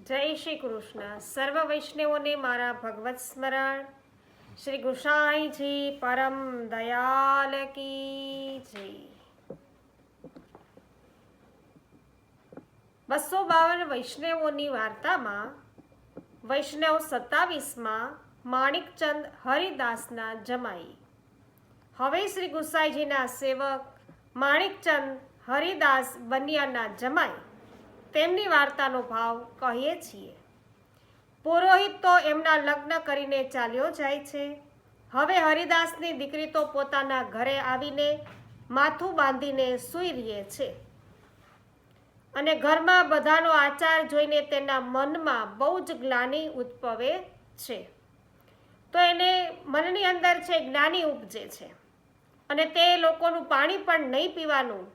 જય શ્રી કૃષ્ણ. સર્વ વૈષ્ણવોને મારા ભગવત સ્મરણ. શ્રી ગુસાઈજી પરમ દયાલ કી જય. 252 વૈષ્ણવોની વાર્તામાં વૈષ્ણવ 27માં માણિકચંદ હરિદાસના જમાઈ. હવે શ્રી ગુસાઈજીના સેવક માણિકચંદ હરિદાસ બનિયાના જમાઈ તેમની વાર્તાનો ભાવ કહીએ છીએ. પુરોહિત તો એમના લગ્ન કરીને ચાલ્યો જાય છે. હવે હરિદાસની દીકરી તો પોતાના ઘરે આવીને માથું બાંધીને સૂઈ રહે છે અને ઘરમાં બધાનો આચાર જોઈને તેના મનમાં બહુ જ ગ્લાનિ ઉદ્ભવે છે. તો એને મનની અંદર છે જ્ઞાની ઉપજે છે અને તે લોકોનું પાણી પણ નહીં પીવાનું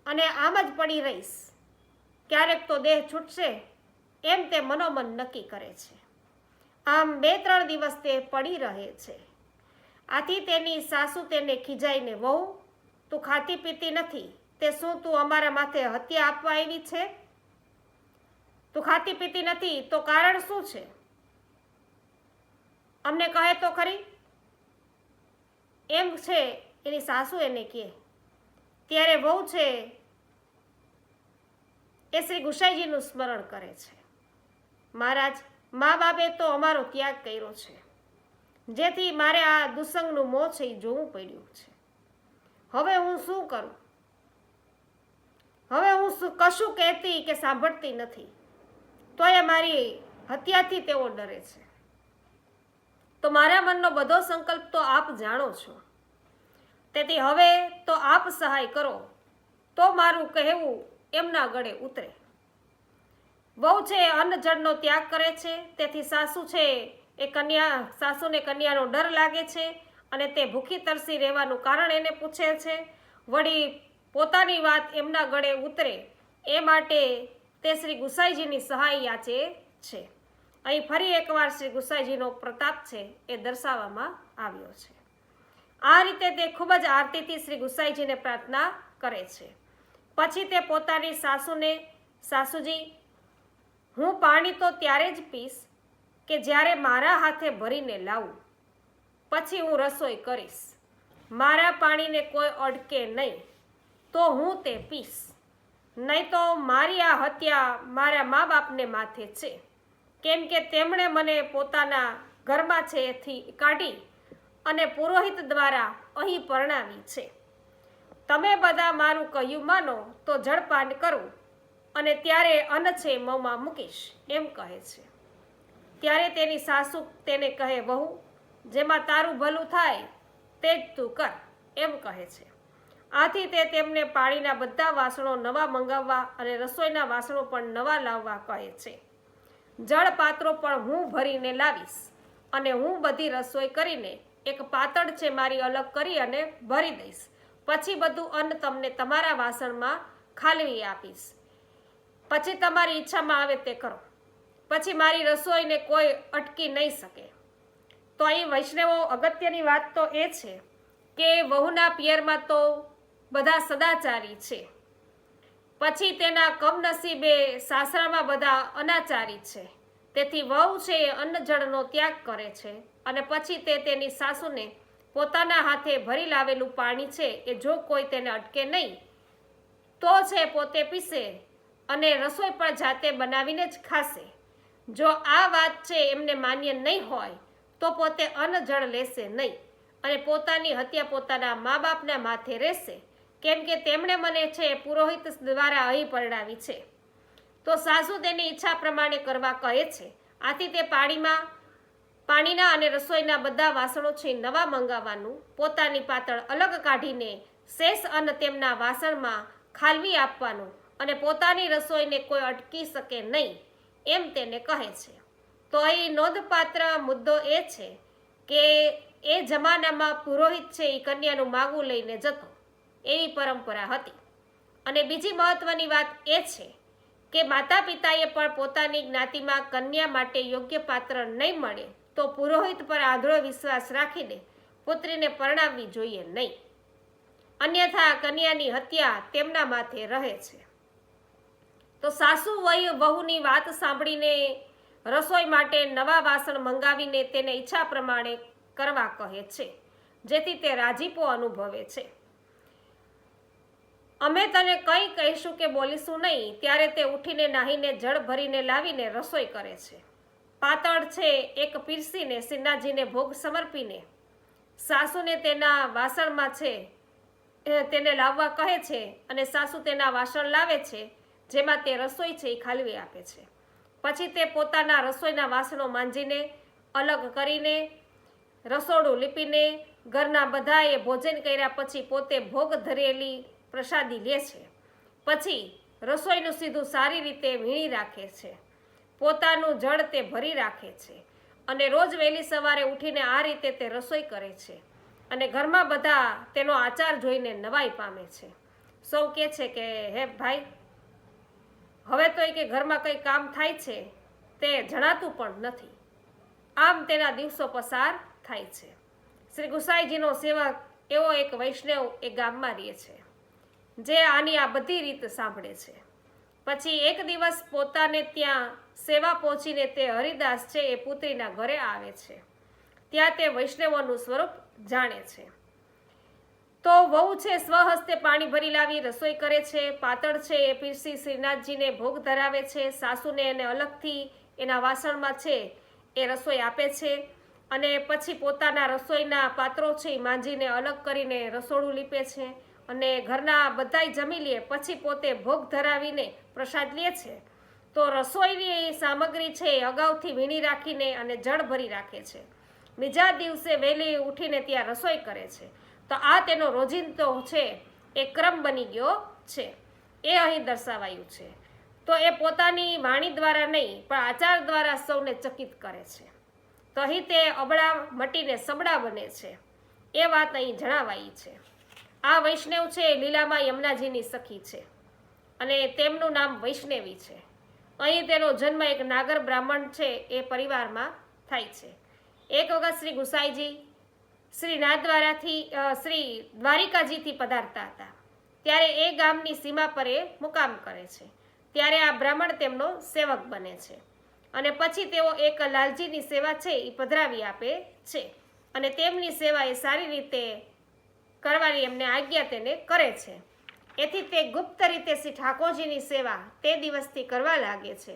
અને આમ જ પડી રહીશ, ક્યારેક તો દેહ છૂટશે એમ તે મનોમન નક્કી કરે છે. આમ 2-3 દિવસ તે પડી રહે છે. આથી તેની સાસુ તેને ખીજાઈને, વહુ, તું ખાતી પીતી નથી, તે શું તું અમારા માથે હત્યા આપવા આવી છે? તું ખાતી પીતી નથી તો કારણ શું છે? અમને કહે તો ખરી, એમ છે એની સાસુ એને કહે. ત્યારે વહુ છે એ શ્રી ગુસાઈજીનું સ્મરણ કરે છે. મહારાજ, મા બાપે તો અમારો ત્યાગ કર્યો છે, જેથી મારે આ દુસંગનું મોં છે એ જોવું પડ્યું છે. હવે હું શું કરું? હવે હું કશું કહેતી કે સાંભળતી નથી, તો એ મારી હત્યાથી તેઓ ડરે છે. તો મારા મનનો બધો સંકલ્પ તો આપ જાણો છો, તેથી હવે તો આપ સહાય કરો તો મારું કહેવું એમના ગળે ઉતરે. વહુ છે અન્ન જળનો ત્યાગ કરે છે, તેથી સાસુ છે એ સાસુને કન્યાનો ડર લાગે છે અને તે ભૂખી તરસી રહેવાનું કારણ એને પૂછે છે. વળી પોતાની વાત એમના ગળે ઉતરે એ માટે તે શ્રી ગુસાઈજીની સહાય યાચે છે. અહીં ફરી એકવાર શ્રી ગુસાઈજીનો પ્રતાપ છે એ દર્શાવવામાં આવ્યો છે. આ રીતે તે ખૂબ જ આરતીથી શ્રી ગુસાઈજીને પ્રાર્થના કરે છે. પછી તે પોતાની સાસુને, સાસુજી, હું પાણી તો ત્યારે જ પીશ કે જ્યારે મારા હાથે ભરીને લાવું, પછી હું રસોઈ કરીશ. મારા પાણીને કોઈ અડકે નહીં તો હું તે પીશ, નહીં તો મારી આ હત્યા મારા મા બાપને માથે છે, કેમ કે તેમણે મને પોતાના ઘરમાં છે એથી કાઢી અને પુરોહિત દ્વારા અહીં પરણાવી છે. તમે બધા મારું કહ્યું માનો તો જળપાન કરું અને ત્યારે અન્ન છે મોંમાં મૂકીશ, એમ કહે છે. ત્યારે તેની સાસુ તેને કહે, વહુ, જેમાં તારું ભલું થાય તે જ તું કર, એમ કહે છે. આથી તે તેમને પાણીના બધા વાસણો નવા મંગાવવા અને રસોઈના વાસણો પણ નવા લાવવા કહે છે. જળ પાત્રો પણ હું ભરીને લાવીશ અને હું બધી રસોઈ કરીને એક પાતળ છે મારી અલગ કરી અને ભરી દઈશ. પછી બધું અન્ન તમને તમારા વાસણમાં ખાલવી આપીશ. પછી તમારી ઈચ્છામાં આવે તે કરો. પછી મારી રસોઈને કોઈ અટકી નહીં શકે. તો અહીં વૈષ્ણવો અગત્યની વાત તો એ છે કે વહુના પિયરમાં તો બધા સદાચારી છે, પછી તેના કમનસીબે સાસરામાં બધા અનાચારી છે. તેથી વહુ છે એ અન્ન જળનો ત્યાગ કરે છે અને પછી તે તેની સાસુને પોતાના હાથે ભરી લાવેલું પાણી છે એ જો કોઈ તેને અટકે નહીં તો છે પોતે પીશે અને રસોઈ પણ જાતે બનાવીને જ ખાશે. જો આ વાત છે એમને માન્ય નહીં હોય તો પોતે અન્ન જળ લેશે નહીં અને પોતાની હત્યા પોતાના મા બાપના માથે રહેશે, કેમ કે તેમણે મને છે પુરોહિત દ્વારા અહીં પરણાવી છે. તો સાસુ તેની ઈચ્છા પ્રમાણે કરવા કહે છે. આથી તે પાણીના અને રસોઈના બધા વાસણો છે નવા મંગાવવાનું, પોતાની પાતળ અલગ કાઢીને શેષ અન્ન તેમના વાસણમાં ખાલવી આપવાનું અને પોતાની રસોઈને કોઈ અટકી શકે નહીં એમ તેને કહે છે. તો અહીં નોંધપાત્ર મુદ્દો એ છે કે એ જમાનામાં પુરોહિત છે એ કન્યાનું માગું લઈને જતો, એવી પરંપરા હતી. અને બીજી મહત્વની વાત એ છે કે માતા પિતાએ પણ પોતાની જ્ઞાતિમાં કન્યા માટે યોગ્ય પાત્ર નહીં મળે તો પુરોહિત પર આંધળો વિશ્વાસ રાખીને પુત્રીને પરણાવવી જોઈએ નહીં, અન્યથા કન્યાની હત્યા તેમના માથે રહે છે. તો સાસુ વહુની વાત સાંભળીને રસોઈ માટે નવા વાસણ મંગાવીને તેને ઈચ્છા પ્રમાણે કરવા કહે છે, જેથી તે રાજીપો અનુભવે છે. અમે તને કંઈ કહીશું કે બોલીશું નહીં ત્યારે તે ઉઠીને નાહીને જળ ભરીને લાવીને રસોઈ કરે છે. પાતળ છે એક પીરસીને શ્રીનાથજીને ભોગ સમર્પીને સાસુને તેના વાસણમાં છે તેને લાવવા કહે છે, અને સાસુ તેના વાસણ લાવે છે જેમાં તે રસોઈ છે એ ખાલવી આપે છે. પછી તે પોતાના રસોઈના વાસણો માંજીને અલગ કરીને રસોડું લીપીને ઘરના બધાએ ભોજન કર્યા પછી પોતે ભોગ ધરેલી પ્રસાદી લે છે. પછી રસોઈનું સીધું સારી રીતે વીણી રાખે છે. પોતાનું જળ તે ભરી રાખે છે અને રોજ વહેલી સવારે ઉઠીને આ રીતે તે રસોઈ કરે છે, અને ઘરમાં બધા તેનો આચાર જોઈને નવાઈ પામે છે. સૌ કહે છે કે હે ભાઈ, હવે તો કે ઘરમાં કંઈ કામ થાય છે તે જણાતું પણ નથી. આમ તેના દિવસો પસાર થાય છે. શ્રી ગુસાઈજીનો સેવક એવો એક વૈષ્ણવ એ ગામમાં રહે છે, જે આની આ બધી રીત સાંભળે છે. પછી એક દિવસ પોતાને ત્યાં સેવા પહોંચીને તે હરિદાસ છે એ પુત્રીના ઘરે આવે છે. ત્યાં તે વૈષ્ણવોનું સ્વરૂપ જાણે છે. તો વહુ છે સ્વહસ્તે પાણી ભરી લાવી રસોઈ કરે છે. પાતળ છે એ પીરસી શ્રીનાથજીને ભોગ ધરાવે છે. સાસુને એને અલગથી એના વાસણમાં છે એ રસોઈ આપે છે, અને પછી પોતાના રસોઈના પાત્રો છે એ માંજીને અલગ કરીને રસોડું લીપે છે, અને ઘરના બધાય જમી લે. પછી પોતે ભોગ ધરાવીને પ્રસાદ લે છે. તો રસોઈની સામગ્રી છે એ અગાઉથી વીણી રાખીને અને જળ ભરી રાખે છે. બીજા દિવસે વહેલી ઉઠીને ત્યાં રસોઈ કરે છે. તો આ તેનો રોજિંદો છે એ ક્રમ બની ગયો છે, એ અહીં દર્શાવાયું છે. તો એ પોતાની વાણી દ્વારા નહીં પણ આચાર દ્વારા સૌને ચકિત કરે છે. તો અહીં તે અબળા મટીને સબળા બને છે, એ વાત અહીં જણાવાઈ છે. આ વૈષ્ણવ છે લીલામાં યમુનાજીની સખી છે, અને તેમનું નામ વૈષ્ણવી છે. અહીં તેનો જન્મ એક નાગર બ્રાહ્મણ છે એ પરિવારમાં થાય છે. એક વખત શ્રી ગુસાઈજી શ્રી દ્વારિકાજીથી પધારતા હતા, ત્યારે એ ગામની સીમા પર એ મુકામ કરે છે. ત્યારે આ બ્રાહ્મણ તેમનો સેવક બને છે, અને પછી તેઓ એક લાલજીની સેવા છે એ પધરાવી આપે છે, અને તેમની સેવા એ સારી રીતે કરવાની એમને આજ્ઞા તેને કરે છે. એથી તે ગુપ્ત રીતે શ્રી ઠાકોરજીની સેવા તે દિવસથી કરવા લાગે છે,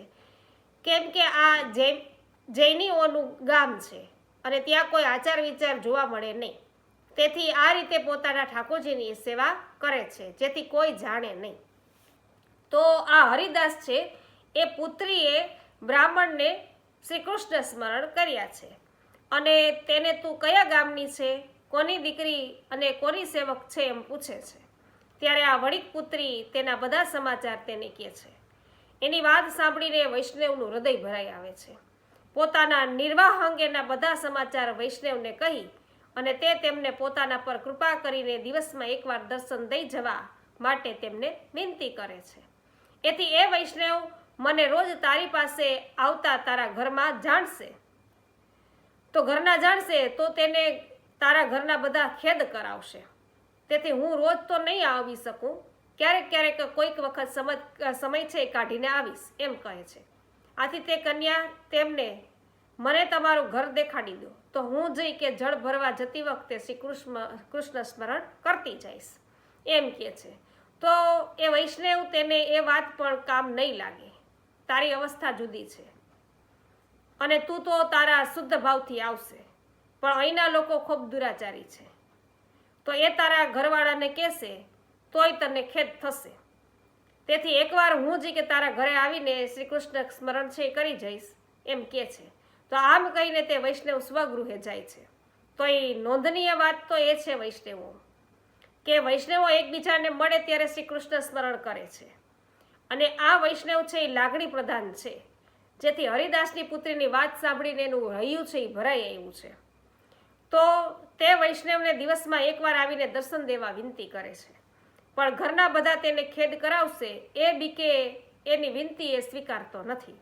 કેમ કે આ જૈનીઓનું ગામ છે અને ત્યાં કોઈ આચાર વિચાર જોવા મળે નહીં. તેથી આ રીતે પોતાના ઠાકોરજીની સેવા કરે છે, જેથી કોઈ જાણે નહીં. તો આ હરિદાસ છે એ પુત્રીએ બ્રાહ્મણને શ્રી કૃષ્ણ સ્મરણ કર્યા છે, અને તેને તું કયા ગામની છે, કોની દીકરી અને કોની સેવક છે એમ પૂછે છે. ત્યારે આ વણિક પુત્રી તેના બધા સમાચાર તેને કહે છે. એની વાત સાંભળીને વૈષ્ણવનું હૃદય ભરાઈ આવે છે. પોતાના નિર્વાહ અંગેના બધા સમાચાર વૈષ્ણવને કહી અને તે તેમને પોતાના પર કૃપા કરીને દિવસમાં એકવાર દર્શન દઈ જવા માટે તેમને વિનંતી કરે છે. એથી એ વૈષ્ણવ મને રોજ તારી પાસે આવતા તારા ઘરમાં જાણશે, તો ઘરના જાણશે તો તેને તારા ઘરના બધા ખેદ કરાવશે. તેથી હું રોજ તો નહીં આવી શકું, ક્યારેક ક્યારેક કોઈક વખત સમય છે કાઢીને આવીશ એમ કહે છે. આથી તે કન્યા તેમને મને તમારું ઘર દેખાડી દો, તો હું જઈ કે જળ ભરવા જતી વખતે શ્રી કૃષ્ણ સ્મરણ કરતી જઈશ એમ કહે છે. તો એ વૈષ્ણવ તેને એ વાત પણ કામ નહીં લાગે. તારી અવસ્થા જુદી છે અને તું તો તારા શુદ્ધ ભાવથી આવશે, પણ અહીંના લોકો ખૂબ દુરાચારી છે, તો એ તારા ઘરવાળાને કહેશે તોય તને ખેદ થશે. તેથી એકવાર હું જ કે તારા ઘરે આવીને શ્રી કૃષ્ણ સ્મરણ છે કરી જઈશ એમ કહે છે. તો આમ કહીને તે વૈષ્ણવ સ્વગૃહે જાય છે. તો એ નોંધનીય વાત તો એ છે વૈષ્ણવો કે વૈષ્ણવો એકબીજાને મળે ત્યારે શ્રી કૃષ્ણ સ્મરણ કરે છે, અને આ વૈષ્ણવ છે એ લાગણી પ્રધાન છે, જેથી હરિદાસની પુત્રીની વાત સાંભળીને એનું હૈયું છે એ ભરાઈ આવ્યું છે. તો તે વૈષ્ણવને દિવસમાં એકવાર આવીને દર્શન દેવા વિનંતી કરે છે, પણ ઘરના બધા તેને ખેદ કરાવશે એ બીકે એની વિનંતી એ સ્વીકારતો નથી.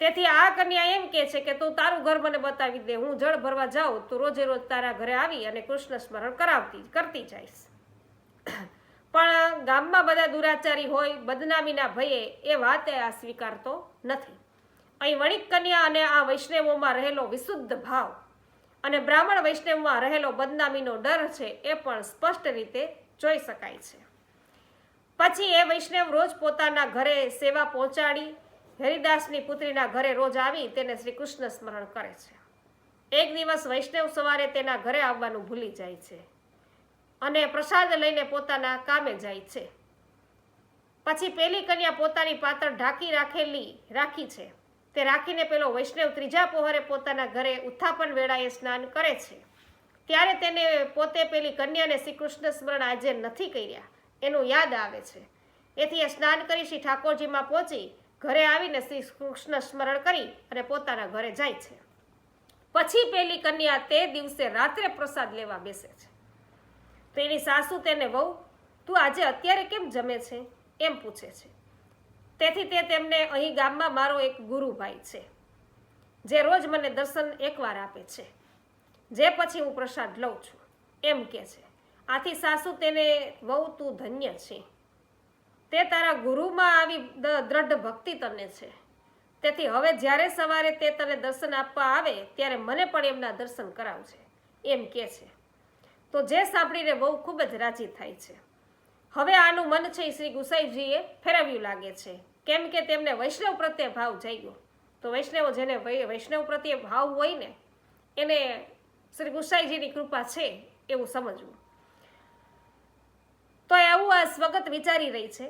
તેથી આ કન્યા એમ કહે છે કે તું તારું ઘર મને બતાવી દે, હું જળ ભરવા જાઉં તો રોજે રોજ તારા ઘરે આવી અને કૃષ્ણ સ્મરણ કરતી જઈશ. પણ ગામમાં બધા દુરાચારી હોય, બદનામીના ભયે એ વાત આ સ્વીકારતો નથી. અહીં વણિક કન્યા અને આ વૈષ્ણવોમાં રહેલો વિશુદ્ધ ભાવ અને બ્રાહ્મણ વૈષ્ણવમાં રહેલો બદનામીનો ડર છે એ પણ સ્પષ્ટ રીતે જોઈ શકાય છે. પછી એ વૈષ્ણવ રોજ પોતાના ઘરે સેવા પહોંચાડી હરિદાસની પુત્રીના ઘરે રોજ આવી તેને શ્રી કૃષ્ણ સ્મરણ કરે છે. એક દિવસ વૈષ્ણવ સવારે તેના ઘરે આવવાનું ભૂલી જાય છે અને પ્રસાદ લઈને પોતાના કામે જાય છે. પછી પેલી કન્યા પોતાની પાતળ રાખી છે તે રાખીને પેલો વૈષ્ણવ ત્રીજા પહોરે પોતાના ઘરે ઉત્થાપન વેળાએ સ્નાન કરે છે. ત્યારે તેને પોતે પેલી કન્યાને શ્રી કૃષ્ણ સ્મરણ આજે નથી કર્યા એનું યાદ આવે છે. એથી એ સ્નાન કરી શ્રી ઠાકોરજીમાં પહોંચી ઘરે આવીને શ્રી કૃષ્ણ સ્મરણ કરી અને પોતાના ઘરે જાય છે. પછી પેલી કન્યા તે દિવસે રાત્રે પ્રસાદ લેવા બેસે છે. તો એની સાસુ તેને, વહુ તું આજે અત્યારે કેમ જમે છે એમ પૂછે છે. તેથી તે તેમને, અહીં ગામમાં મારો એક ગુરુભાઈ છે જે રોજ મને દર્શન એકવાર આપે છે, જે પછી હું પ્રસાદ લઉં છું એમ કહે છે. આથી સાસુ તેને, વહુ તું ધન્ય છે, તે તારા ગુરુમાં આવી દ્રઢ ભક્તિ તને છે. તેથી હવે જ્યારે સવારે તે તને દર્શન આપવા આવે ત્યારે મને પણ એમના દર્શન કરાવજે એમ કહે છે. તો જે સાંભળીને બહુ ખૂબ જ રાજી થાય છે. હવે આનું મન છે શ્રી ગુસાઈજીએ ફેરવ્યું લાગે છે, કેમ કે તેમને વૈષ્ણવ પ્રત્યે ભાવ જાગ્યો. તો વૈષ્ણવો જેને વૈષ્ણવ પ્રત્યે ભાવ હોય ને એને શ્રી ગુસાઈજીની કૃપા છે એવું સમજવું. તો એવું આ સ્વગત વિચારી રહી છે.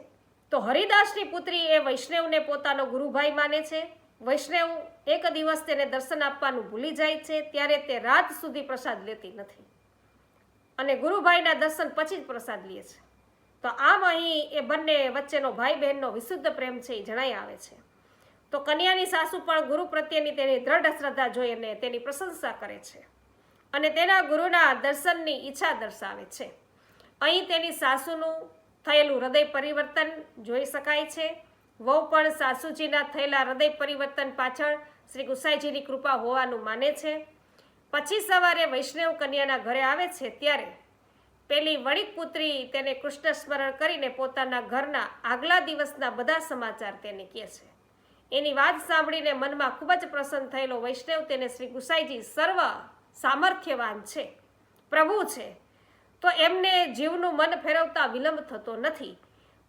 તો હરિદાસની પુત્રી એ વૈષ્ણવને પોતાનો ગુરુભાઈ માને છે. વૈષ્ણવ એક દિવસ તેને દર્શન આપવાનું ભૂલી જાય છે ત્યારે તે રાત સુધી પ્રસાદ લેતી નથી અને ગુરુભાઈના દર્શન પછી જ પ્રસાદ લે છે. તો આમ અહીં એ બંને વચ્ચેનો ભાઈ બહેનનો વિશુદ્ધ પ્રેમ છે એ જણાઈ આવે છે. તો કન્યાની સાસુ પણ ગુરુ પ્રત્યેની તેની દ્રઢ શ્રદ્ધા જોઈને તેની પ્રશંસા કરે છે અને તેના ગુરુના દર્શનની ઈચ્છા દર્શાવે છે. અહીં તેની સાસુનું થયેલું હૃદય પરિવર્તન જોઈ શકાય છે. વહુ પણ સાસુજીના થયેલા હૃદય પરિવર્તન પાછળ શ્રી ગુસાઈજીની કૃપા હોવાનું માને છે. પછી સવારે વૈષ્ણવ કન્યાના ઘરે આવે છે ત્યારે પેલી વણિક પુત્રી તેને કૃષ્ણ સ્મરણ કરીને પોતાના ઘરના આગલા દિવસના બધા સમાચાર તેને કહે છે. એની વાત સાંભળીને મનમાં ખૂબ જ પ્રસન્ન થયેલો વૈષ્ણવ તેને શ્રી ગુસાઈજી સર્વ સામર્થ્યવાન છે, પ્રભુ છે, તો એમને જીવનું મન ફેરવતા વિલંબ થતો નથી.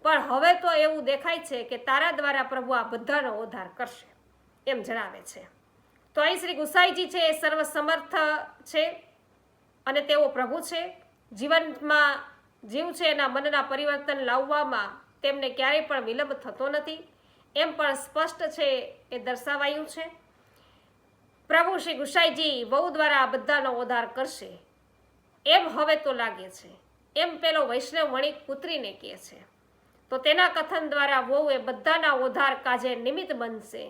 પણ હવે તો એવું દેખાય છે કે તારા દ્વારા પ્રભુ આ બધાનો ઉદ્ધાર કરશે એમ જણાવે છે. તો અહીં શ્રી ગુસાઈજી છે એ સર્વ સમર્થ છે અને તેઓ પ્રભુ છે. જીવનમાં જીવ છે એના મનના પરિવર્તન લાવવામાં તેમને ક્યારેય પણ વિલંબ થતો નથી એમ પણ સ્પષ્ટ છે એ દર્શાવાયું છે. પ્રભુ શ્રી ગુસાઈજી વહુ દ્વારા આ બધાનો ઉદ્ધાર કરશે એમ હવે તો લાગે છે એમ પેલો વૈષ્ણવ વણિક પુત્રીને કહે છે. તો તેના કથન દ્વારા વહુ એ બધાના ઉદ્ધાર કાજે નિમિત્ત બનશે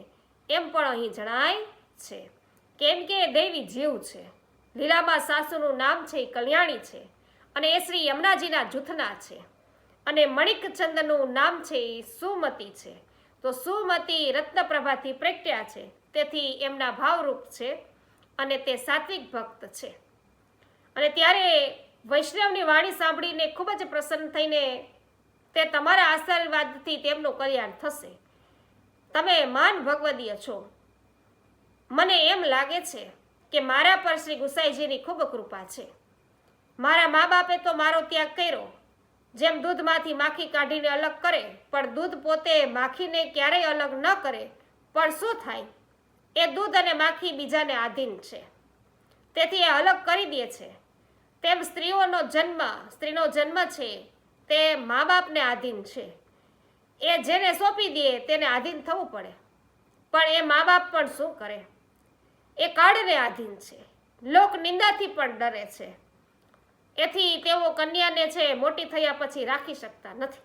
એમ પણ અહીં જણાય છે, કેમ કે એ દૈવી જીવ છે. લીલામાં સાસુનું નામ છે એ કલ્યાણી છે અને એ શ્રી યમુનાજીના જૂથના છે અને મણિકચંદનું નામ છે એ સુમતી છે. તો સુમતી રત્નપ્રભાથી પ્રગટ્યા છે, તેથી એમના ભાવરૂપ છે અને તે સાત્વિક ભક્ત છે. અને ત્યારે વૈષ્ણવની વાણી સાંભળીને ખૂબ જ પ્રસન્ન થઈને તે તમારા આશીર્વાદથી તેમનું કલ્યાણ થશે. તમે માન ભગવદીય છો. મને એમ લાગે છે કે મારા પર શ્રી ગુસાઈજીની ખૂબ કૃપા છે. મારા મા બાપે તો મારો ત્યાગ કર્યો, જેમ દૂધમાંથી માખી કાઢીને અલગ કરે, પણ દૂધ પોતે માખીને ક્યારેય અલગ ન કરે. પણ શું થાય, એ દૂધ અને માખી બીજાને આધીન છે, તેથી એ અલગ કરી દે છે. તેમ સ્ત્રીનો જન્મ છે તે મા બાપને આધીન છે. એ જેને સોંપી દે તેને આધીન થવું પડે, પણ એ મા બાપ પણ શું કરે, એ કાળને આધીન છે, લોક નિંદાથી પણ ડરે છે. એથી તેઓ કન્યાને છે મોટી થયા પછી રાખી શકતા નથી.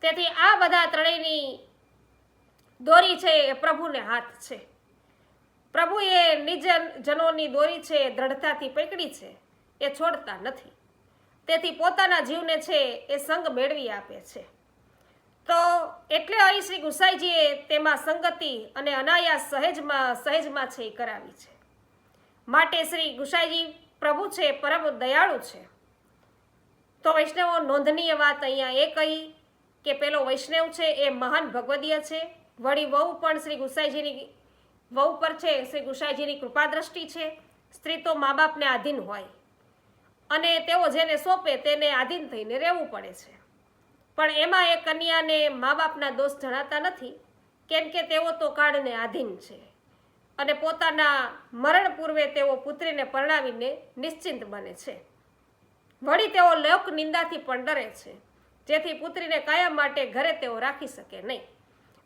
તેથી આ બધા ત્રણેયની દોરી છે એ પ્રભુને હાથ છે. પ્રભુએ નિજ જનોની દોરી છે એ દ્રઢતાથી પકડી છે, એ છોડતા નથી. તેથી પોતાના જીવને છે એ સંગ મેળવી આપે છે. તો એટલે અહીં શ્રી ગુસાઈજીએ તેમાં સંગતિ અને અનાયાસ સહેજમાં છે એ કરાવી છે. માટે શ્રી ગુસાઈજી પ્રભુ છે પરમ દયાળુ છે. તો વૈષ્ણવો નોંધનીય વાત અહીંયા એ કહી કે પેલો વૈષ્ણવ છે એ મહાન ભગવદીય છે, વળી વહુ પણ શ્રી ગુસાઈજીની વહુ પર છે શ્રી ગુસાઈજીની કૃપા દ્રષ્ટિ છે. સ્ત્રી તો મા બાપને આધીન હોય અને તેઓ જેને સોંપે તેને આધીન થઈને રહેવું પડે છે, પણ એમાં એ કન્યાને મા બાપના દોષ જણાતા નથી, કેમ કે તેઓ તો કાળને આધીન છે અને પોતાના મરણ પૂર્વે તેઓ પુત્રીને પરણાવીને નિશ્ચિંત બને છે. વળી તેઓ લોક નિંદાથી પણ ડરે છે, જેથી પુત્રીને કાયમ માટે ઘરે તેઓ રાખી શકે નહીં.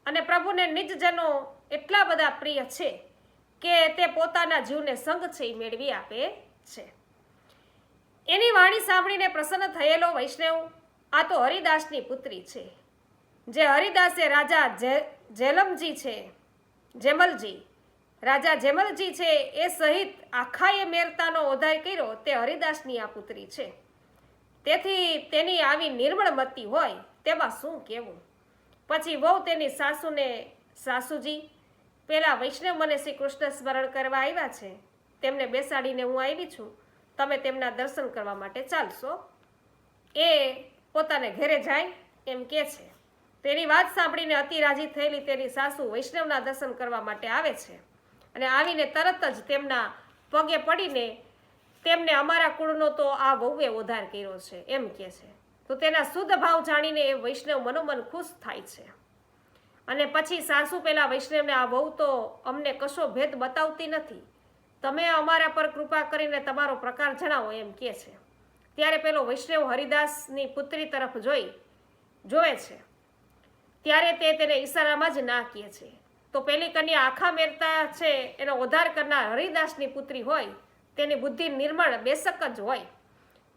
અને પ્રભુને નિજજનો એટલા બધા પ્રિય છે કે તે પોતાના જીવને સંગ છે એ મેળવી આપે છે. એની વાણી સાંભળીને પ્રસન્ન થયેલો વૈષ્ણવ આ તો હરિદાસની પુત્રી છે, જે હરિદાસે રાજા રાજા જેમલજી છે એ સહિત આખાએ મેરતાનો ઉદ્ધાર કર્યો તે હરિદાસની આ પુત્રી છે. તેથી તેની આવી નિર્મળ મતિ હોય તેમાં શું કહેવું. પછી વહુ તેની સાસુને, સાસુજી પેલા વૈષ્ણવ મને શ્રી કૃષ્ણ સ્મરણ કરવા આવ્યા છે, તેમને બેસાડીને હું આવી છું, તમે તેમના દર્શન કરવા માટે ચાલશો. એ પોતાને ઘરે જાય એમ કે છે. તેની વાત સાંભળીને અતિ રાજી થયેલી તેની સાસુ વૈષ્ણવના દર્શન કરવા માટે આવે છે અને આવીને તરત જ તેમના પગે પડીને તેમને અમારા કુળનો તો આ વહુએ ઉદ્ધાર કર્યો છે એમ કહે છે. તો તેના શુદ્ધ ભાવ જાણીને એ વૈષ્ણવ મનોમન ખુશ થાય છે અને પછી સાસુ પેલા વૈષ્ણવને આ વહુ તો અમને કશો ભેદ બતાવતી નથી, તમે અમારા પર કૃપા કરીને તમારો પ્રકાર જણાવો એમ કહે છે. ત્યારે પેલો વૈષ્ણવ હરિદાસની પુત્રી તરફ જોવે છે, ત્યારે તે તેને ઈશારામાં જ ના કહે છે. તો પેલી કન્યા આખા મેરતા છે એનો ઉદ્ધાર કરનાર હરિદાસની પુત્રી હોય, તેની બુદ્ધિ નિર્મળ બેશક જ હોય.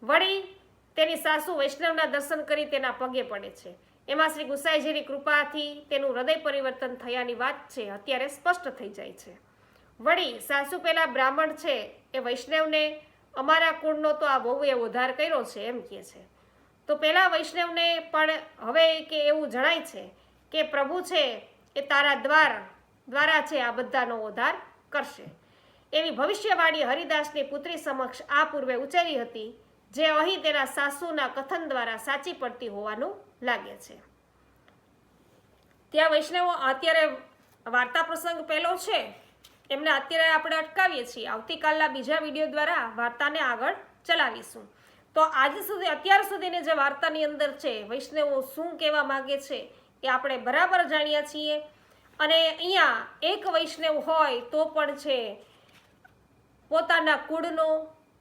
વળી તેની સાસુ વૈષ્ણવના દર્શન કરી તેના પગે પડે છે. એમાં શ્રી ગુસાઈજીની કૃપાથી તેનું હૃદય પરિવર્તન થયાની વાત છે અત્યારે સ્પષ્ટ થઈ જાય છે. વળી સાસુ પેલા બ્રાહ્મણ છે એ વૈષ્ણવને અમારા કુળનો તો આ વહુએ ઉદ્ધાર કર્યો છે એમ કહે છે. તો પેલા વૈષ્ણવને પણ હવે કે એવું જણાય છે કે પ્રભુ છે એ તારા દ્વારા છે આ બધાનો ઉદ્ધાર કરશે. એવી ભવિષ્યવાણી હરિદાસની પુત્રી સમક્ષ આ પૂર્વે ઉચ્ચારી હતી, જે અહીં તેના સાસુના કથન દ્વારા સાચી પડતી હોવાનું લાગે છે. ત્યાં વૈષ્ણવો અત્યારે વાર્તા પ્રસંગ પહેલો છે એમને અત્યારે આપણે અટકાવીએ છીએ. આવતીકાલના બીજા વિડીયો દ્વારા વાર્તાને આગળ ચલાવીશું. તો અત્યાર સુધીની જે વાર્તાની અંદર છે વૈષ્ણવો શું કહેવા માંગે છે એ આપણે બરાબર જાણ્યા છીએ. અને અહીંયા એક વૈષ્ણવ હોય તો પણ છે પોતાના કુળનો,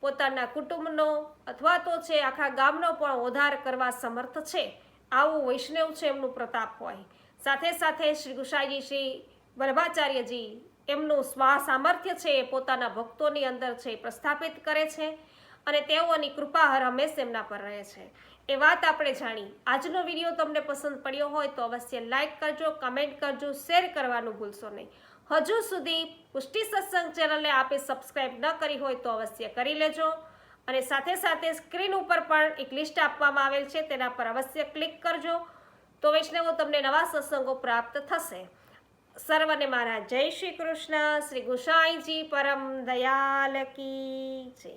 પોતાના કુટુંબનો અથવા તો છે આખા ગામનો પણ ઉદ્ધાર કરવા સમર્થ છે. આવું વૈષ્ણવ છે એમનું પ્રતાપ હોય. સાથે સાથે શ્રી ગુસાઈજી, શ્રી વલ્લભાચાર્યજી એમનું સામર્થ્ય છે એ પોતાના ભક્તોની અંદર છે પ્રસ્થાપિત કરે છે અને તેઓની કૃપા હર હંમેશ એમના પર રહે છે. એ વાત આપણે જાણી. આજનો વિડીયો તમને પસંદ પડ્યો હોય તો અવશ્ય લાઈક કરજો, કમેન્ટ કરજો, શેર કરવાનું ભૂલશો નહીં. હજુ સુધી પુષ્ટિ સત્સંગ ચેનલને આપે સબસ્ક્રાઈબ ન કરી હોય તો અવશ્ય કરી લેજો અને સાથે સાથે સ્ક્રીન ઉપર પણ એક લિસ્ટ આપવામાં આવેલ છે, તેના પર અવશ્ય ક્લિક કરજો તો વૈષ્ણવો તમને નવા સત્સંગો પ્રાપ્ત થશે. સર્વને મારા જય શ્રી કૃષ્ણ. શ્રી ગુસાઈજી પરમ દયાલ કી જય.